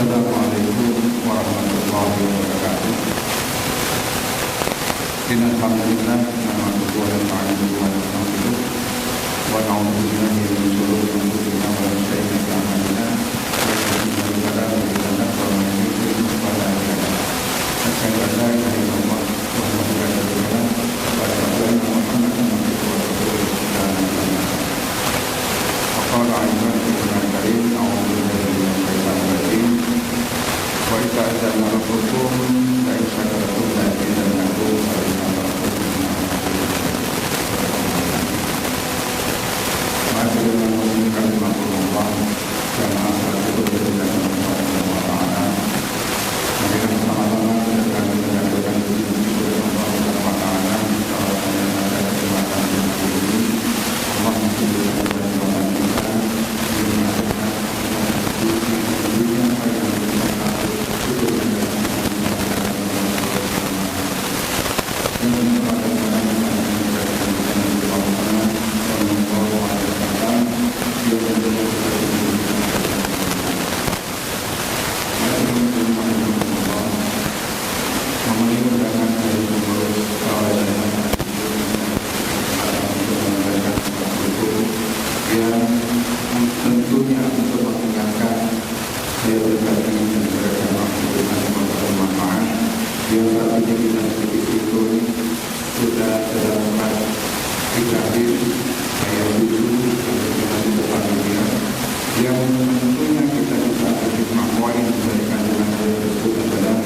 Assalamualaikum warahmatullahi wabarakatuh. Alhamdulillah, nahmaduhu wa nasta'inuhu wa nastaghfiruh wa na'udzu billahi min shururi anfusina wa min sayyi'ati a'malina. May yahdihillahu fala mudilla lahu wa may yudlil fala hadiya lahu. Asyhadu an la ilaha illallah wahdahu la syarika lahu wa asyhadu anna Muhammadan abduhu wa rasuluh. Qala ayatan al-karim a'udzu billahi minasy syaithanir rajim. Wa idza azana rabbukum la in syakartum la azidannakum wa in kafartum inna Masyaallah muslimin rahimakumullah. Jamaah salat berjamaah ta'ala. Mari kita sama-sama mendengarkan puji kepada Allah Subhanahu wa taala. Salawat dan terima kasih ini. Allah menjadikan kita tentunya untuk mengingatkan saya berbagi dan bersama dengan bermanfaat. Yang tadinya kita sedikit itu sudah terdapat dikasih saya dulu sampai dengan di depan dia. Yang tentunya kita juga hikmah poin dari kandungan saya tersebut adalah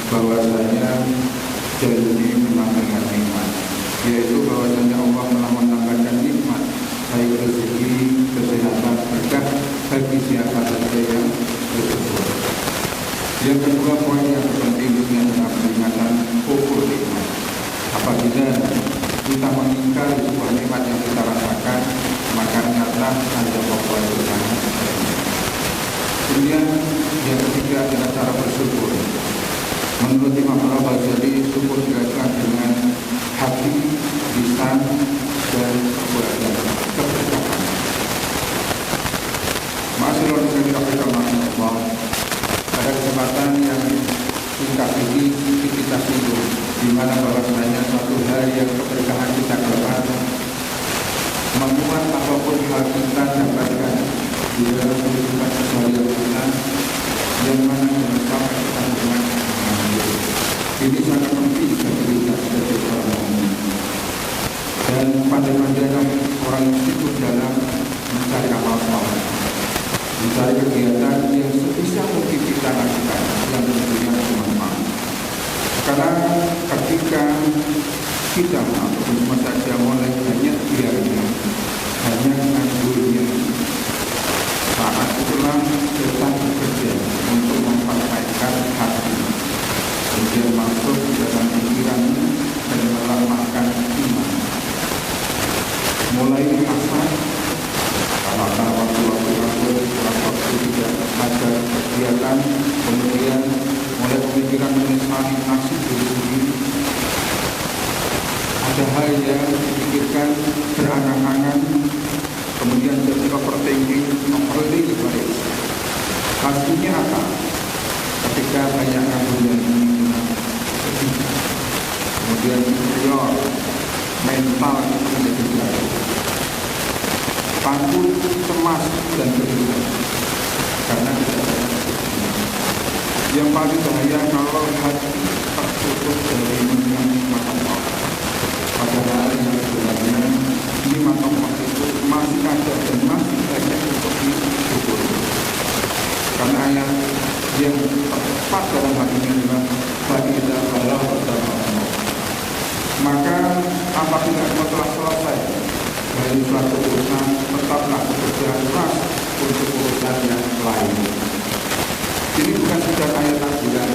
bahwasanya janji menambahkan nikmat, yaitu bahwasanya Allah telah menambahkan nikmat baik rezeki, kesehatan, berkah bagi siapa saja yang bersyukur. Yang kedua poin yang terpenting adalah peringatan ukur nikmat. Apabila kita mengingkari sebuah nikmat yang kita rasakan, maka nyata ada pokok bersama. Kemudian yang ketiga adalah cara bersyukur. Menurut Imam Al-Ghazali, syukur dilakukan dengan hati, lisan, dan perbuatan keberkahan. Masyaallah sekali Allah. Pada kesempatan yang singkat ini kita singgung di mana bahwasanya suatu hari yang keberkahan kita kelak memuat apapun hal kita dapatkan di dalam kehidupan sehari-hari kita, yang mana jangan sampai kita membuat ini sangat penting bagi kita sebagai seorang mukmin. Dan pandai-pandailah orang yang sibuk dalam mencari amal saleh, mencari kegiatan yang sebisa mungkin kita lakukan yang tentunya bermanfaat. Karena ketika kita ataupun semua saja mulai banyak biarnya, hanya nganggunya, saat itulah setan bekerja untuk memperbaikkan hati, kemudian masuk di dalam pikirannya dan melemahkan iman. Mulai hasad, karena waktu-waktu tidak ada kegiatan, kemudian mulai pemikiran menyesali nasib diri sendiri. Ada hal yang dipikirkan berangan-angan, kemudian jadi overthinking, overthinking. Hasilnya apa? Ketika banyak kemudian sedih, kemudian interior, mental menjadi jatuh, takut, cemas dan berdebar karena tidak ada kesulitan. Yang paling bahaya kalau hati tertutup dari mendengar nikmat Allah. Padahal yang sebenarnya nikmat Allah itu masih ada dan masih banyak untuk disyukuri. Karena ayat yang tepat dalam hal ini adalah bagi Allah bersama Allah. Maka apabila engkau telah selesai dari suatu urusan, tetaplah bekerja keras untuk urusan yang lain. Ini bukan sekedar ayat takbiran,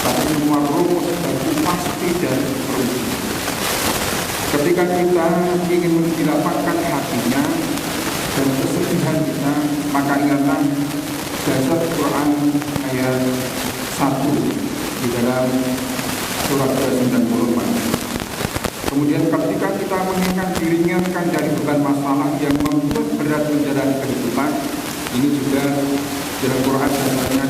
tapi semua rumus bagi pasti dan rumus. Ketika kita ingin mendapatkan hatinya dan kesedihan kita, maka ingatlah dasar Quran ayat 1 di dalam surat 94. Kemudian ketika kita mengingat diringankan dari beban masalah yang membuat berat menjalani kehidupan, ini juga dalam Quran dasarnya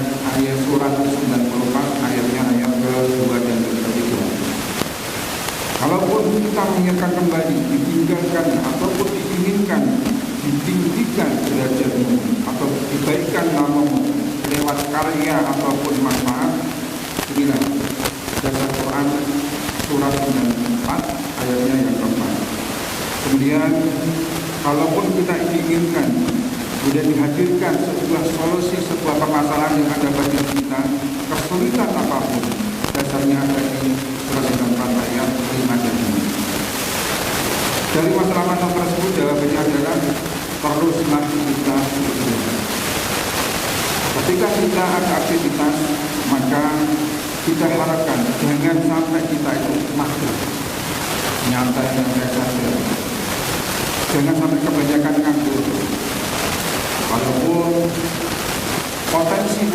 mengingatkan kembali, ditinggalkan ataupun diinginkan, ditinggikan derajatmu atau dibaikan namamu lewat karya ataupun manfaat, inilah dasar Quran surat 94 ayatnya yang keempat. Kemudian kalaupun kita inginkan kemudian dihadirkan sebuah solusi, sebuah permasalahan yang ada bagi kita, kesulitan apapun, dasarnya ada di surat 94 ayat 5 dan 6. Dari masalah-masalah tersebut jawabannya adalah teruslah kita berusaha. Ketika kita ada aktivitas, maka kita harapkan jangan sampai kita itu mager, nyantai-nyantai saja. Jangan sampai kebanyakan nganggur. Walaupun potensi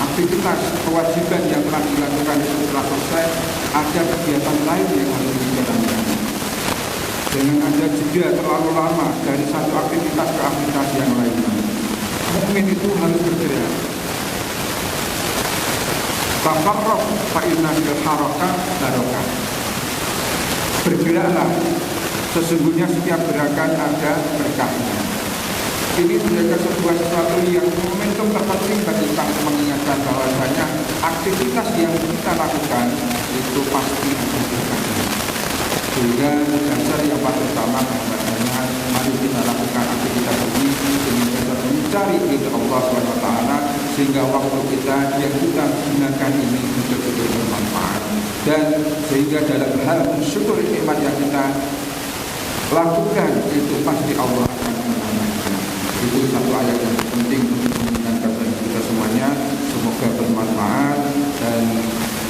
aktivitas kewajiban yang telah dilakukan itu telah selesai, ada kegiatan lain yang harus dijalankan. Jangan ada jeda terlalu lama dari satu aktivitas ke aktivitas yang lainnya. Mukmin itu harus bergerak. Tafarraq fa inna fil harakah barokah. Bergeraklah, sesungguhnya setiap gerakan ada berkahnya. Ini menjadi sebuah sesuatu yang momentum terpenting bagi kita mengingatkan bahwasanya aktivitas yang kita lakukan itu pasti ada berkahnya. Sehingga dasar yang paling utama bahwasanya mari kita lakukan aktivitas ini dengan dasar mencari ridha Allah SWT, sehingga waktu kita yang kita gunakan ini betul-betul bermanfaat, dan sehingga dalam hal mensyukur nikmat yang kita lakukan itu pasti Allah akan menambahkan. Itu satu ayat yang penting untuk mengingatkan bagi kita semuanya. Semoga bermanfaat dan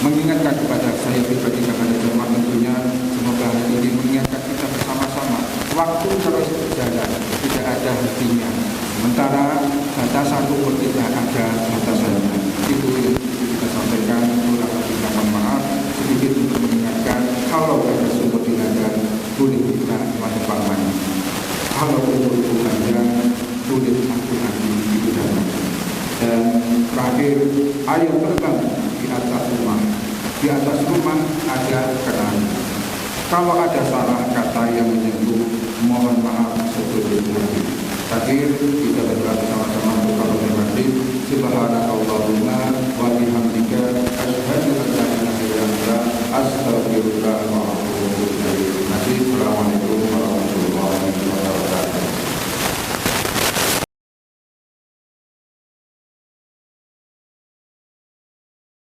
mengingatkan kepada saya pribadi, kepada jemaah tentunya. Semoga hal ini mengingatkan kita bersama-sama. Waktu terus berjalan, tidak ada hentinya. Sementara batasan umur tidak ada batasannya. Itu yang kita sampaikan. Kurang lebih mohon maaf sedikit untuk mengingatkan. Kalau ada sumber dilanggar, boleh kita manfaatkan. Kalau umur itu panjang, boleh hati-hati di udara. Dan terakhir, ayat terbang di atas rumah. Di atas rumah ada keran. Kalau ada salah kata yang menyentuh, mohon maaf sebelum-sebelumnya. Terakhir, kita berdoa bersama-sama untuk kalau Subhanakallahumma wa